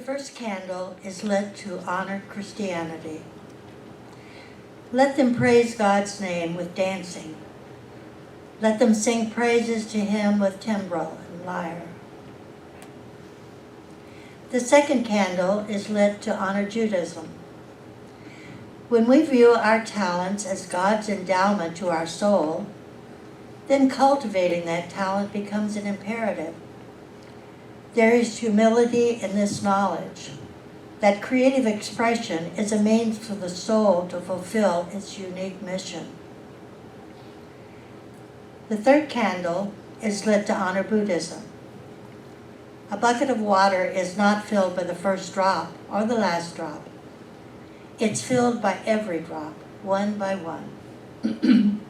first candle is lit to honor Christianity. Let them praise God's name with dancing. Let them sing praises to him with timbrel and lyre. The second candle is lit to honor Judaism. When we view our talents as God's endowment to our soul, then cultivating that talent becomes an imperative. There is humility in this knowledge that creative expression is a means for the soul to fulfill its unique mission. The third candle is lit to honor Buddhism. A bucket of water is not filled by the first drop or the last drop. It's filled by every drop, one by one.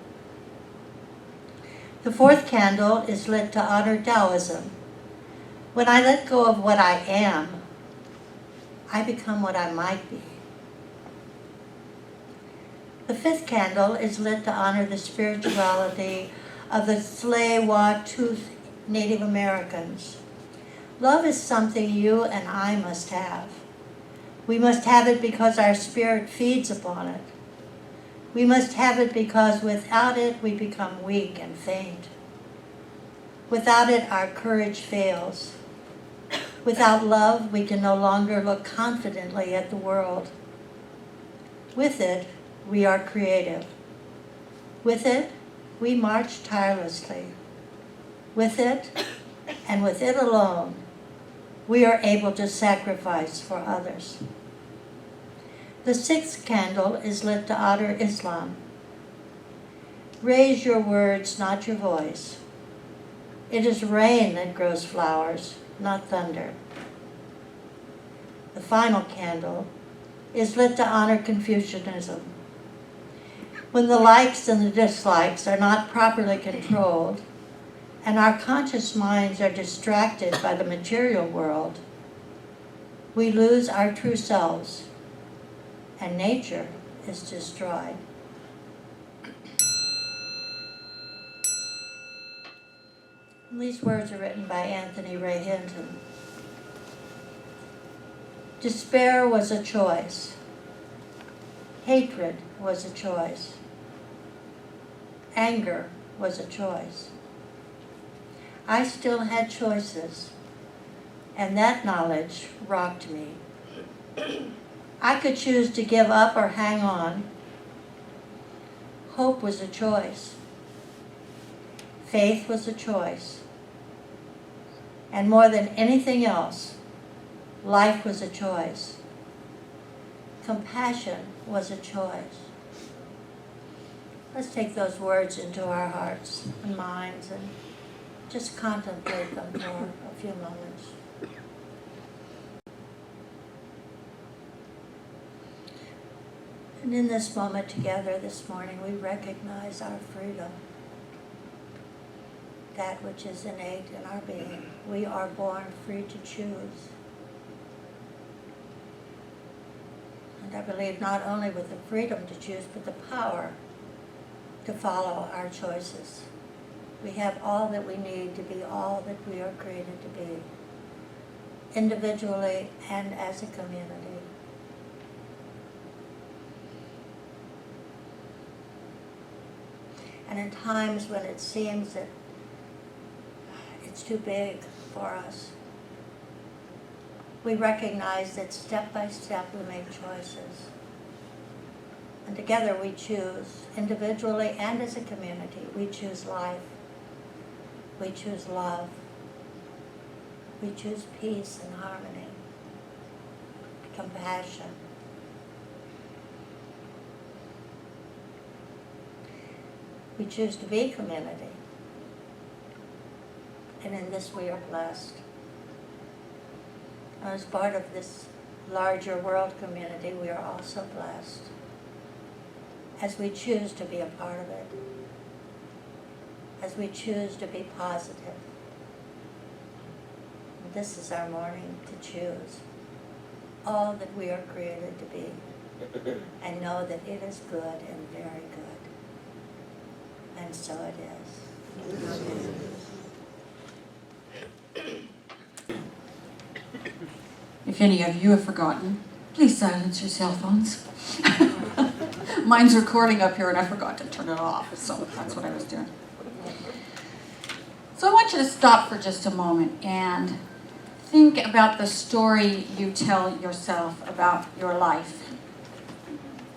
The fourth candle is lit to honor Taoism. When I let go of what I am, I become what I might be. The fifth candle is lit to honor the spirituality of the Tsleil-Waututh Native Americans. Love is something you and I must have. We must have it because our spirit feeds upon it. We must have it because without it we become weak and faint. Without it our courage fails. Without love we can no longer look confidently at the world. With it we are creative. With it we march tirelessly. With it, and with it alone, we are able to sacrifice for others. The sixth candle is lit to honor Islam. Raise your words, not your voice. It is rain that grows flowers, not thunder. The final candle is lit to honor Confucianism. When the likes and the dislikes are not properly controlled, and our conscious minds are distracted by the material world, we lose our true selves, and nature is destroyed. These words are written by Anthony Ray Hinton. Despair was a choice. Hatred was a choice. Anger was a choice. I still had choices, and that knowledge rocked me. I could choose to give up or hang on. Hope was a choice. Faith was a choice. And more than anything else, life was a choice. Compassion was a choice. Let's take those words into our hearts and minds and just contemplate them for a few moments. And in this moment together this morning, we recognize our freedom, that which is innate in our being. We are born free to choose. And I believe not only with the freedom to choose, but the power to follow our choices. We have all that we need to be all that we are created to be, individually and as a community. And in times when it seems that it's too big for us, we recognize that step by step we make choices. And together we choose, individually and as a community, we choose life. We choose love. We choose peace and harmony, compassion. We choose to be community. And in this we are blessed. As part of this larger world community, we are also blessed as we choose to be a part of it, as we choose to be positive. And this is our morning to choose all that we are created to be and know that it is good and very good. And so it is. Amen. If any of you have forgotten, please silence your cell phones. Mine's recording up here and I forgot to turn it off, so that's what I was doing. So I want you to stop for just a moment and think about the story you tell yourself about your life.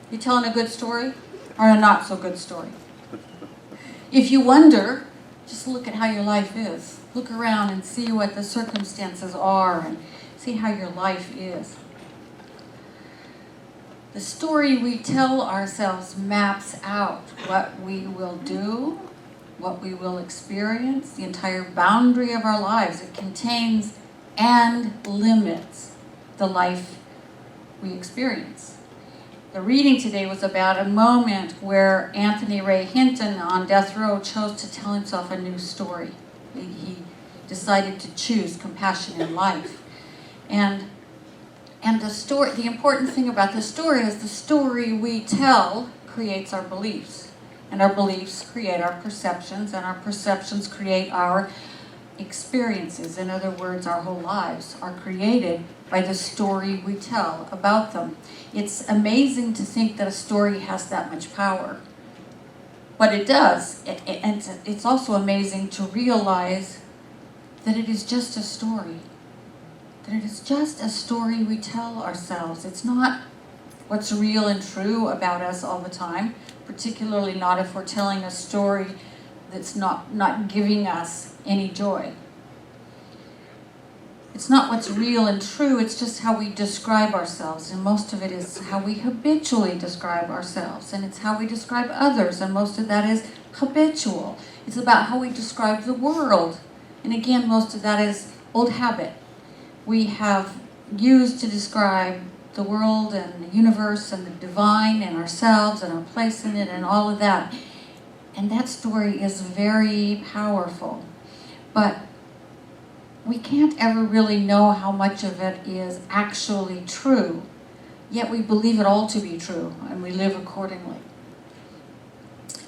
You telling a good story or a not so good story? If you wonder, just look at how your life is. Look around and see what the circumstances are and see how your life is. The story we tell ourselves maps out what we will do, what we will experience, the entire boundary of our lives. It contains and limits the life we experience. The reading today was about a moment where Anthony Ray Hinton on death row chose to tell himself a new story. He decided to choose compassion in life. And the important thing about the story is the story we tell creates our beliefs. And our beliefs create our perceptions, and our perceptions create our experiences. In other words, our whole lives are created by the story we tell about them. It's amazing to think that a story has that much power. But it does. And it's also amazing to realize that it is just a story. That it is just a story we tell ourselves. It's not what's real and true about us all the time, particularly not if we're telling a story that's not giving us any joy. It's not what's real and true, it's just how we describe ourselves, and most of it is how we habitually describe ourselves, and it's how we describe others, and most of that is habitual. It's about how we describe the world, and again, most of that is old habit. We have used to describe the world and the universe and the divine and ourselves and our place in it and all of that. And that story is very powerful. But we can't ever really know how much of it is actually true, yet we believe it all to be true, and we live accordingly.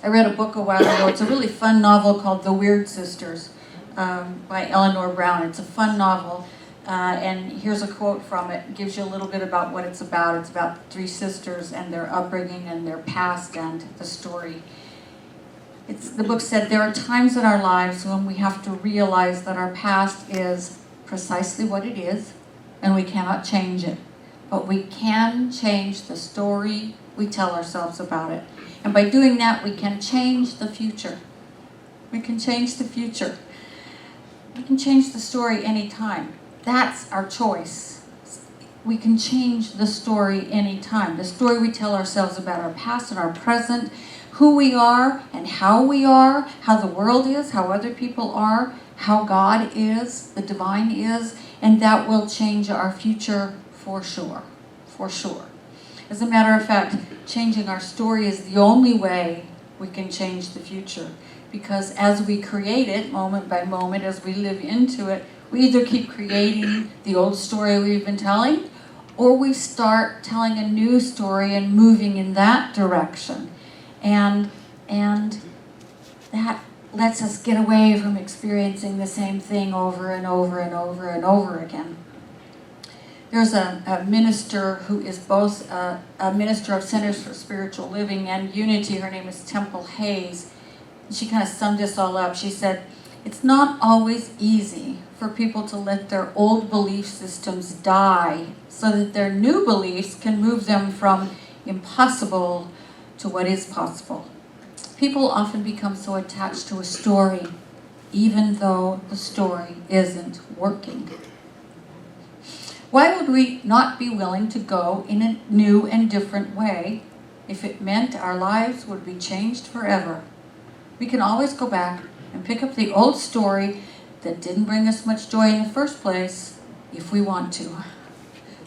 I read a book a while ago. It's a really fun novel called The Weird Sisters by Eleanor Brown. It's a fun novel. And here's a quote from it. It gives you a little bit about what it's about. It's about three sisters and their upbringing and their past and the story. The book said, there are times in our lives when we have to realize that our past is precisely what it is and we cannot change it. But we can change the story we tell ourselves about it. And by doing that, we can change the future. We can change the future. We can change the story anytime. That's our choice. We can change the story anytime. The story we tell ourselves about our past and our present, who we are and how we are, how the world is, how other people are, how God is, the divine is, and that will change our future for sure. For sure. As a matter of fact, changing our story is the only way we can change the future. Because as we create it, moment by moment, as we live into it, we either keep creating the old story we've been telling, or we start telling a new story and moving in that direction. And that lets us get away from experiencing the same thing over and over and over and over again. There's a minister who is both a minister of Centers for Spiritual Living and Unity. Her name is Temple Hayes. She kind of summed this all up. She said, it's not always easy for people to let their old belief systems die so that their new beliefs can move them from impossible to what is possible. People often become so attached to a story, even though the story isn't working. Why would we not be willing to go in a new and different way if it meant our lives would be changed forever? We can always go back and pick up the old story that didn't bring us much joy in the first place if we want to.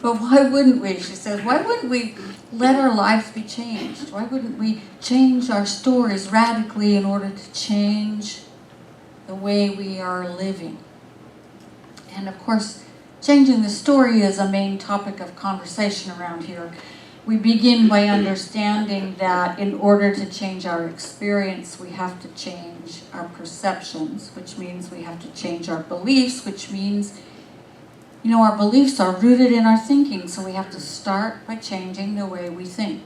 But why wouldn't we? She says, why wouldn't we let our lives be changed? Why wouldn't we change our stories radically in order to change the way we are living? And of course, changing the story is a main topic of conversation around here. We begin by understanding that in order to change our experience, we have to change our perceptions, which means we have to change our beliefs, which means You know, our beliefs are rooted in our thinking, so we have to start by changing the way we think.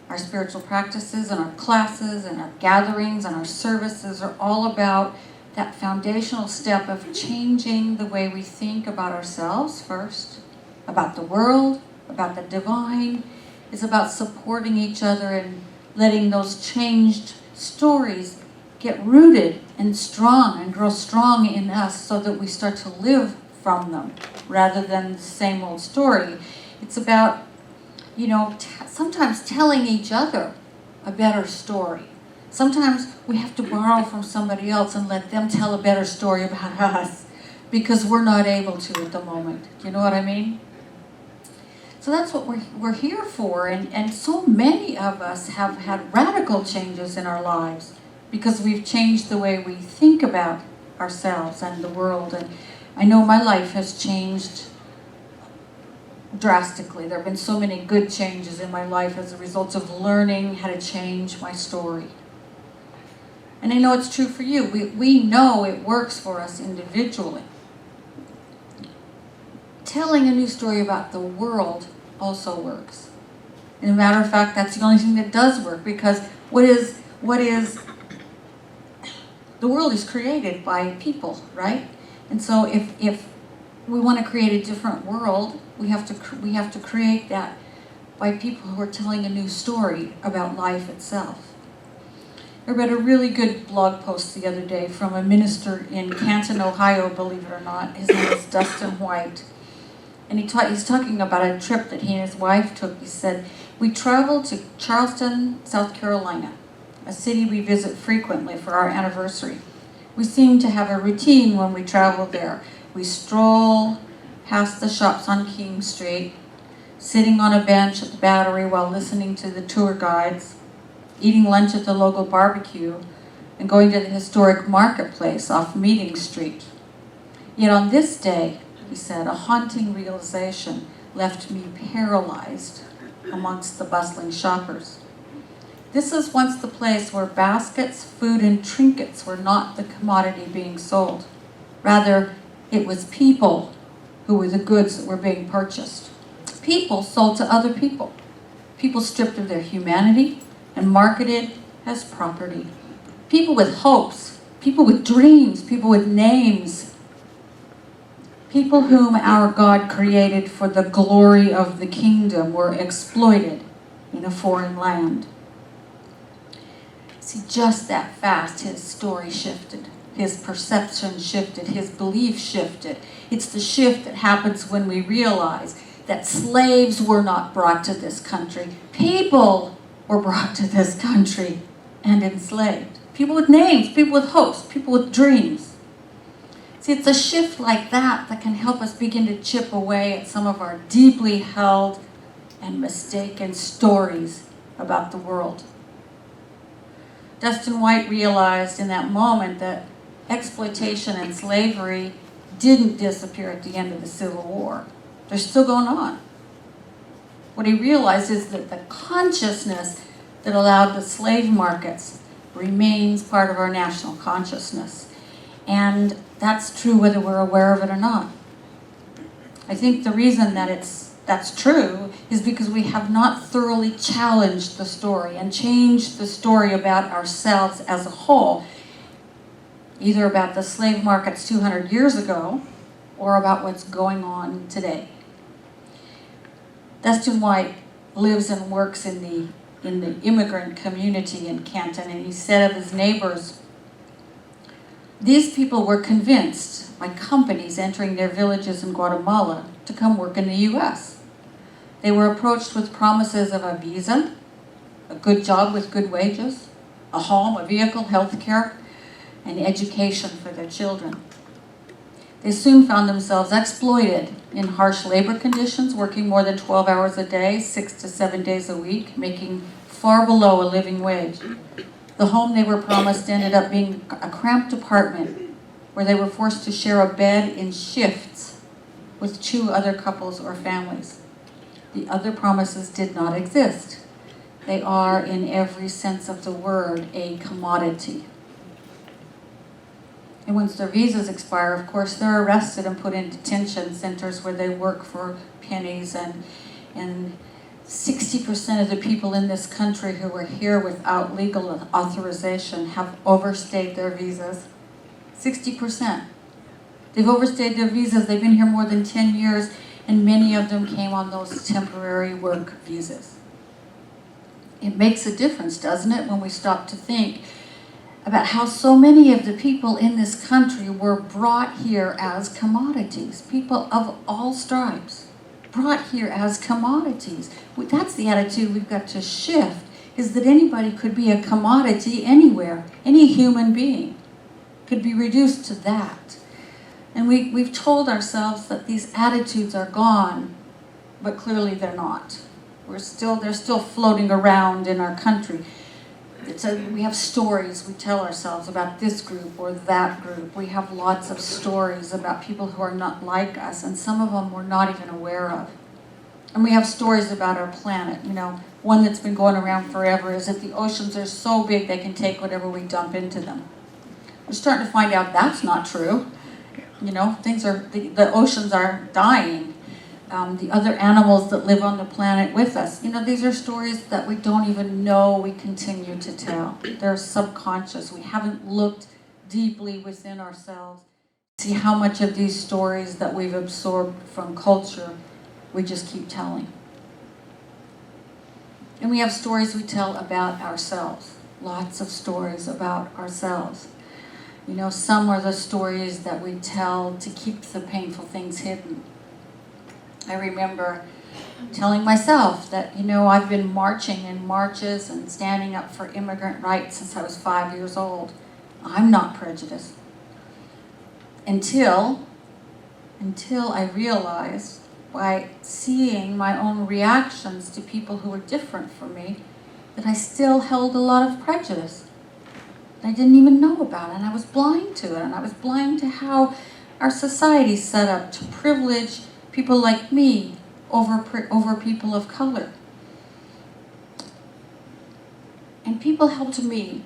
Our spiritual practices and our classes and our gatherings and our services are all about that foundational step of changing the way we think about ourselves first, about the world, about the divine. It's about supporting each other and letting those changed stories get rooted and strong and grow strong in us so that we start to live from them rather than the same old story. It's about, you know, sometimes telling each other a better story. Sometimes we have to borrow from somebody else and let them tell a better story about us because we're not able to at the moment. Do you know what I mean? So that's what we're here for. And so many of us have had radical changes in our lives because we've changed the way we think about ourselves and the world. And I know my life has changed drastically. There have been so many good changes in my life as a result of learning how to change my story. And I know it's true for you. We know it works for us individually. Telling a new story about the world also works. As a matter of fact, that's the only thing that does work, because the world is created by people, right? And so if we want to create a different world, we have to create that by people who are telling a new story about life itself. I read a really good blog post the other day from a minister in Canton, Ohio, believe it or not. His name is Dustin White. And he's talking about a trip that he and his wife took. He said, "We traveled to Charleston, South Carolina, a city we visit frequently for our anniversary. We seem to have a routine when we travel there. We stroll past the shops on King Street, sitting on a bench at the Battery while listening to the tour guides, eating lunch at the local barbecue, and going to the historic marketplace off Meeting Street. Yet on this day," he said, "a haunting realization left me paralyzed amongst the bustling shoppers. This is once the place where baskets, food, and trinkets were not the commodity being sold. Rather, it was people who were the goods that were being purchased. People sold to other people. People stripped of their humanity and marketed as property. People with hopes, people with dreams, people with names. People whom our God created for the glory of the kingdom were exploited in a foreign land." See, just that fast, his story shifted. His perception shifted. His belief shifted. It's the shift that happens when we realize that slaves were not brought to this country. People were brought to this country and enslaved. People with names, people with hopes, people with dreams. See, it's a shift like that that can help us begin to chip away at some of our deeply held and mistaken stories about the world. Dustin White realized in that moment that exploitation and slavery didn't disappear at the end of the Civil War. They're still going on. What he realized is that the consciousness that allowed the slave markets remains part of our national consciousness. And that's true whether we're aware of it or not. I think the reason that that's true is because we have not thoroughly challenged the story and changed the story about ourselves as a whole, either about the slave markets 200 years ago or about what's going on today. Dustin White lives and works in the immigrant community in Canton, and he said of his neighbors, "These people were convinced by companies entering their villages in Guatemala to come work in the U.S. They were approached with promises of a visa, a good job with good wages, a home, a vehicle, health care, and education for their children. They soon found themselves exploited in harsh labor conditions, working more than 12 hours a day, 6 to 7 days a week, making far below a living wage. The home they were promised ended up being a cramped apartment where they were forced to share a bed in shifts with 2 other couples or families. The other promises did not exist. They are, in every sense of the word, a commodity." And once their visas expire, of course, they're arrested and put in detention centers where they work for pennies. And 60% of the people in this country who are here without legal authorization have overstayed their visas. 60%. They've overstayed their visas. They've been here more than 10 years, and many of them came on those temporary work visas. It makes a difference, doesn't it, when we stop to think about how so many of the people in this country were brought here as commodities. People of all stripes, brought here as commodities. That's the attitude we've got to shift, is that anybody could be a commodity anywhere. Any human being could be reduced to that. And we've told ourselves that these attitudes are gone, but clearly they're not. They're still floating around in our country. We have stories we tell ourselves about this group or that group. We have lots of stories about people who are not like us, and some of them we're not even aware of. And we have stories about our planet. You know, one that's been going around forever is that the oceans are so big they can take whatever we dump into them. We're starting to find out that's not true. You know, the oceans are dying. The other animals that live on the planet with us. You know, these are stories that we don't even know we continue to tell. They're subconscious. We haven't looked deeply within ourselves to see how much of these stories that we've absorbed from culture we just keep telling. And we have stories we tell about ourselves. Lots of stories about ourselves. You know, some are the stories that we tell to keep the painful things hidden. I remember telling myself that, you know, I've been marching in marches and standing up for immigrant rights since I was 5 years old. I'm not prejudiced. Until I realized, by seeing my own reactions to people who were different from me, that I still held a lot of prejudice. I didn't even know about it, and I was blind to it, and I was blind to how our society's set up to privilege people like me over people of color. And people helped me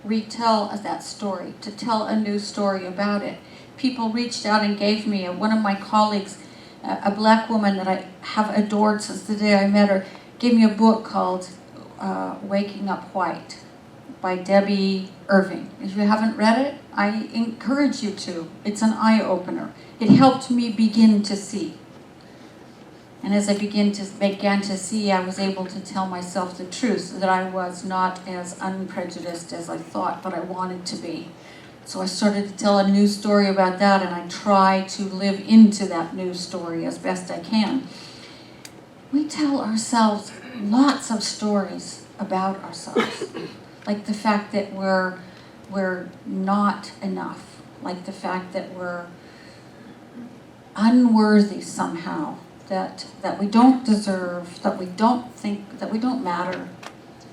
retell that story, to tell a new story about it. People reached out and gave me, one of my colleagues, a black woman that I have adored since the day I met her, gave me a book called Waking Up White by Debbie Irving. If you haven't read it, I encourage you to. It's an eye-opener. It helped me begin to see. And as I began to see, I was able to tell myself the truth, that I was not as unprejudiced as I thought, but I wanted to be. So I started to tell a new story about that, and I try to live into that new story as best I can. We tell ourselves lots of stories about ourselves, like the fact that we're not enough, like the fact that we're unworthy somehow, that we don't deserve, that we don't think, that we don't matter.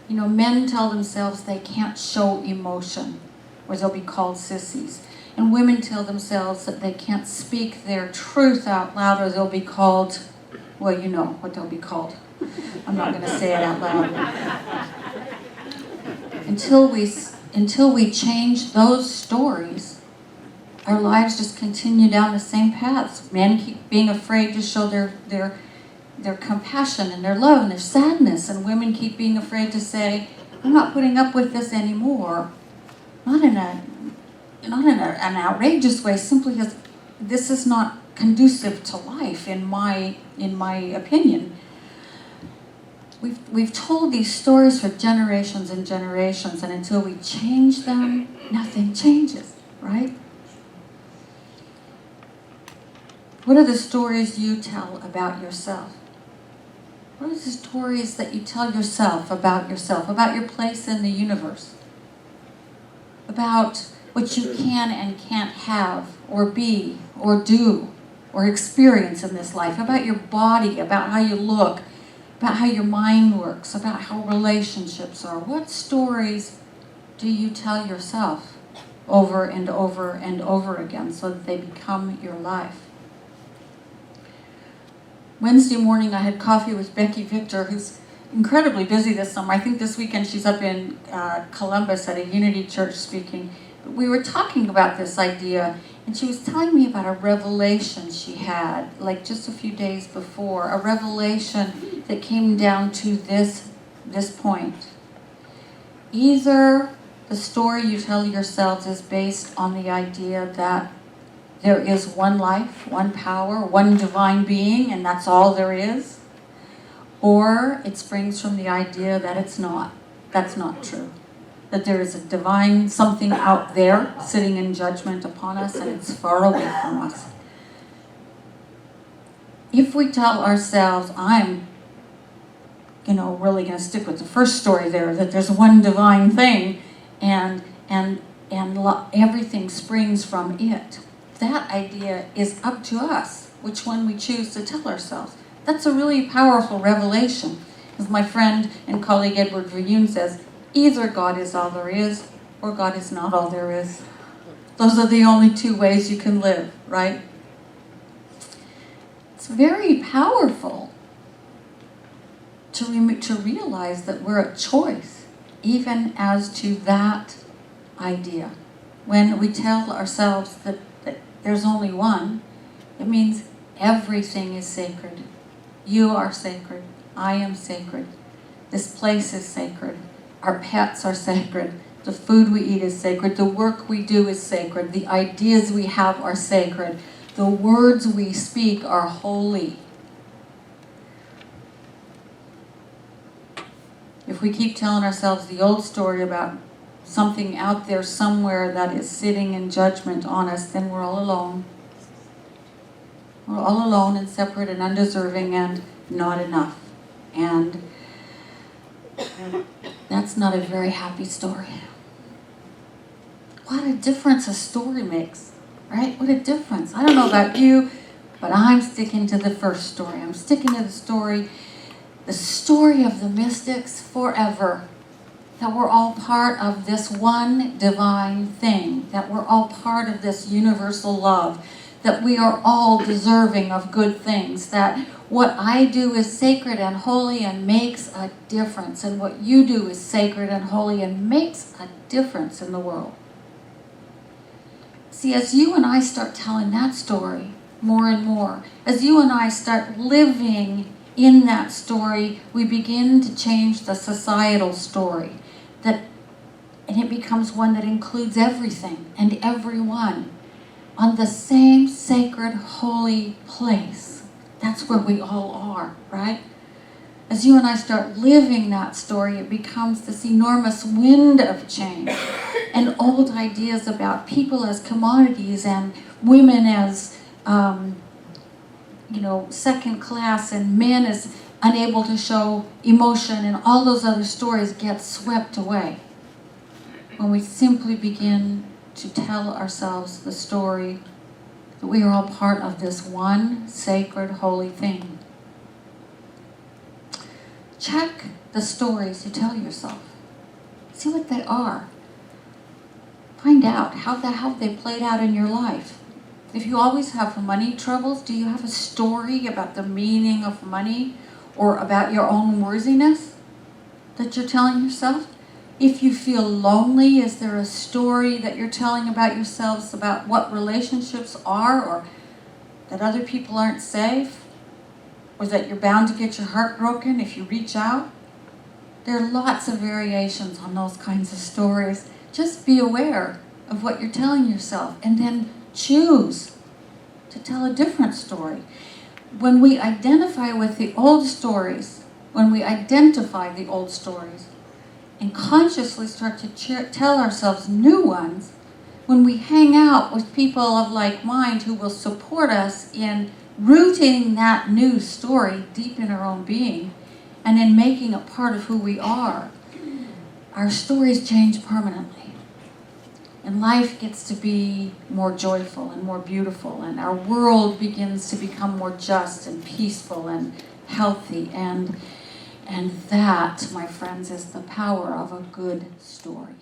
You know, men tell themselves they can't show emotion, or they'll be called sissies. And women tell themselves that they can't speak their truth out loud, or they'll be called, well, you know what they'll be called. I'm not going to say it out loud. Until we change those stories, our lives just continue down the same paths. Men keep being afraid to show their compassion and their love and their sadness, and women keep being afraid to say, I'm not putting up with this anymore. Not in an outrageous way, simply because this is not conducive to life, in my opinion. We've told these stories for generations and generations, and until we change them, nothing changes, right? What are the stories you tell about yourself? What are the stories that you tell yourself, about your place in the universe? About what you can and can't have, or be, or do, or experience in this life, about your body, about how you look, about how your mind works, about how relationships are. What stories do you tell yourself over and over and over again so that they become your life? Wednesday morning I had coffee with Becky Victor, who's incredibly busy this summer. I think this weekend she's up in Columbus at a Unity Church speaking. we were talking about this idea, and she was telling me about a revelation she had, like just a few days before, a revelation that came down to this point. Either the story you tell yourselves is based on the idea that there is one life, one power, one divine being, and that's all there is, or it springs from the idea that it's not. That's not true. That there is a divine something out there sitting in judgment upon us, and it's far away from us. If we tell ourselves, I'm really going to stick with the first story there, that there's one divine thing, and everything springs from it. That idea is up to us, which one we choose to tell ourselves. That's a really powerful revelation. As my friend and colleague Edward Veryoon says, either God is all there is, or God is not all there is. Those are the only two ways you can live, right? It's very powerful to realize that we're a choice, even as to that idea. When we tell ourselves that there's only one, it means everything is sacred. You are sacred. I am sacred. This place is sacred. Our pets are sacred. The food we eat is sacred. The work we do is sacred. The ideas we have are sacred. The words we speak are holy. If we keep telling ourselves the old story about something out there somewhere that is sitting in judgment on us, then we're all alone. We're all alone and separate and undeserving and not enough. And that's not a very happy story. What a difference a story makes, right? What a difference. I don't know about you, but I'm sticking to the first story. I'm sticking to the story of the mystics forever. That we're all part of this one divine thing. That we're all part of this universal love. That we are all deserving of good things. That what I do is sacred and holy and makes a difference. And what you do is sacred and holy and makes a difference in the world. See, as you and I start telling that story more and more, as you and I start living in that story, we begin to change the societal story. And it becomes one that includes everything and everyone on the same sacred, holy place. That's where we all are, right? As you and I start living that story, it becomes this enormous wind of change. And old ideas about people as commodities and women as, second class and men as unable to show emotion and all those other stories get swept away. When we simply begin to tell ourselves the story that we are all part of this one sacred, holy thing. Check the stories you tell yourself. See what they are. Find out how they played out in your life. If you always have money troubles, do you have a story about the meaning of money or about your own worthiness that you're telling yourself? If you feel lonely, is there a story that you're telling about yourselves about what relationships are, or that other people aren't safe, or that you're bound to get your heart broken if you reach out? There are lots of variations on those kinds of stories. Just be aware of what you're telling yourself and then choose to tell a different story. When we identify with the old stories, and consciously start to tell ourselves new ones, when we hang out with people of like mind who will support us in rooting that new story deep in our own being and in making it part of who we are, our stories change permanently. And life gets to be more joyful and more beautiful, and our world begins to become more just and peaceful and healthy. And that, my friends, is the power of a good story.